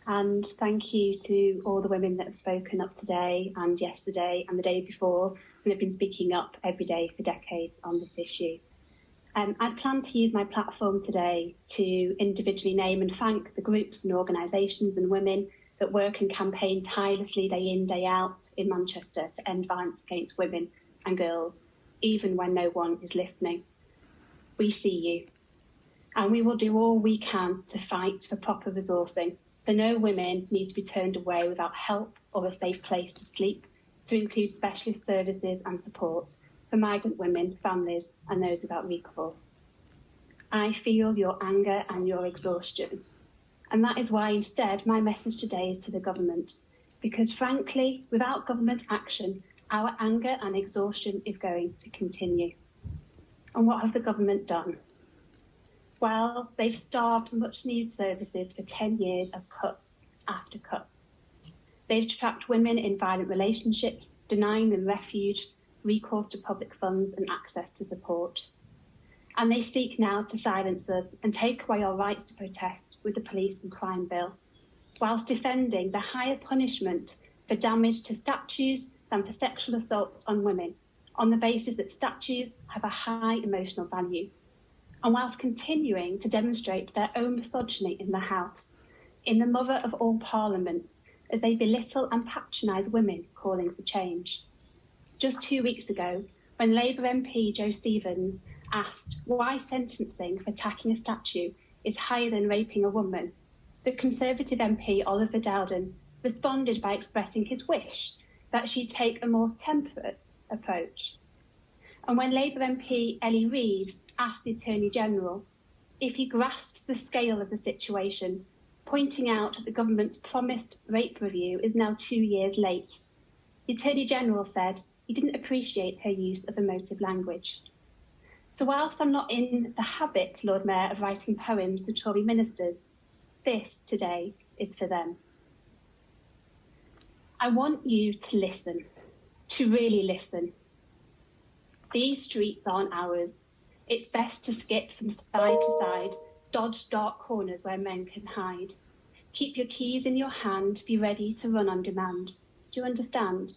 And thank you to all the women that have spoken up today and yesterday and the day before and have been speaking up every day for decades on this issue. I plan to use my platform today to individually name and thank the groups and organisations and women that work and campaign tirelessly day in, day out in Manchester to end violence against women and girls, even when no one is listening. We see you, and we will do all we can to fight for proper resourcing, so no women need to be turned away without help or a safe place to sleep, to include specialist services and support for migrant women, families and those without recourse. I feel your anger and your exhaustion, and that is why instead my message today is to the government, because frankly, without government action, our anger and exhaustion is going to continue. And what have the government done? Well, they've starved much-needed services for 10 years of cuts after cuts. They've trapped women in violent relationships, denying them refuge, recourse to public funds and access to support. And they seek now to silence us and take away our rights to protest with the police and crime bill, whilst defending the higher punishment for damage to statues than for sexual assault on women, on the basis that statues have a high emotional value, and whilst continuing to demonstrate their own misogyny in the House, in the mother of all parliaments, as they belittle and patronise women calling for change. Just 2 weeks ago, when Labour MP Jo Stevens asked why sentencing for attacking a statue is higher than raping a woman, the Conservative MP Oliver Dowden responded by expressing his wish that she take a more temperate approach. And when Labour MP Ellie Reeves asked the Attorney-General if he grasps the scale of the situation, pointing out that the government's promised rape review is now 2 years late, the Attorney-General said he didn't appreciate her use of emotive language. So whilst I'm not in the habit, Lord Mayor, of writing poems to Tory ministers, this today is for them. I want you to listen, to really listen. These streets aren't ours. It's best to skip from side to side, dodge dark corners where men can hide. Keep your keys in your hand, be ready to run on demand. Do you understand?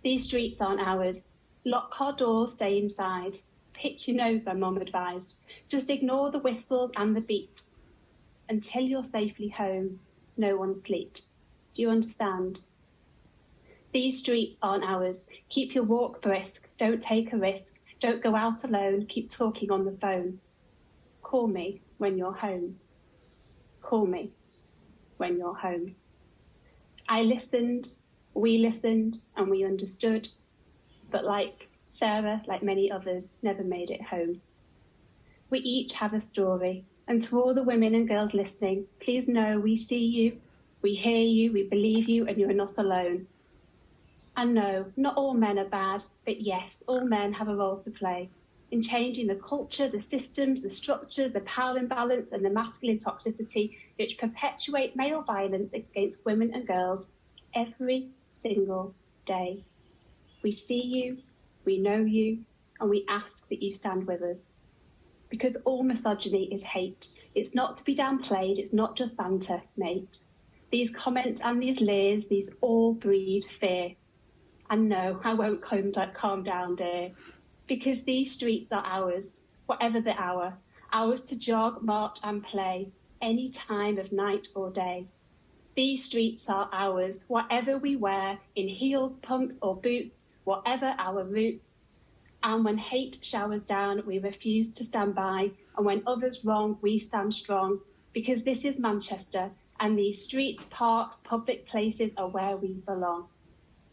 These streets aren't ours. Lock our doors, stay inside. Pick your nose, my mum advised. Just ignore the whistles and the beeps. Until you're safely home, no one sleeps. Do you understand? These streets aren't ours. Keep your walk brisk. Don't take a risk. Don't go out alone. Keep talking on the phone. Call me when you're home. Call me when you're home. I listened, we listened, and we understood. But like Sarah, like many others, never made it home. We each have a story. And to all the women and girls listening, please know we see you, we hear you, we believe you, and you're not alone. And no, not all men are bad, but yes, all men have a role to play in changing the culture, the systems, the structures, the power imbalance and the masculine toxicity which perpetuate male violence against women and girls every single day. We see you, we know you, and we ask that you stand with us. Because all misogyny is hate. It's not to be downplayed, it's not just banter, mate. These comments and these leers, these all breed fear. And no, I won't calm down, dear, because these streets are ours, whatever the hour, ours to jog, march and play, any time of night or day. These streets are ours, whatever we wear, in heels, pumps or boots, whatever our roots. And when hate showers down, we refuse to stand by, and when others wrong, we stand strong, because this is Manchester, and these streets, parks, public places are where we belong.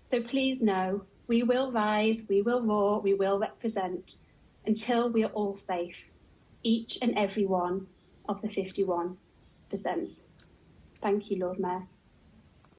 So please know, we will rise, we will roar, we will represent, until we are all safe, each and every one of the 51%. Thank you, Lord Mayor.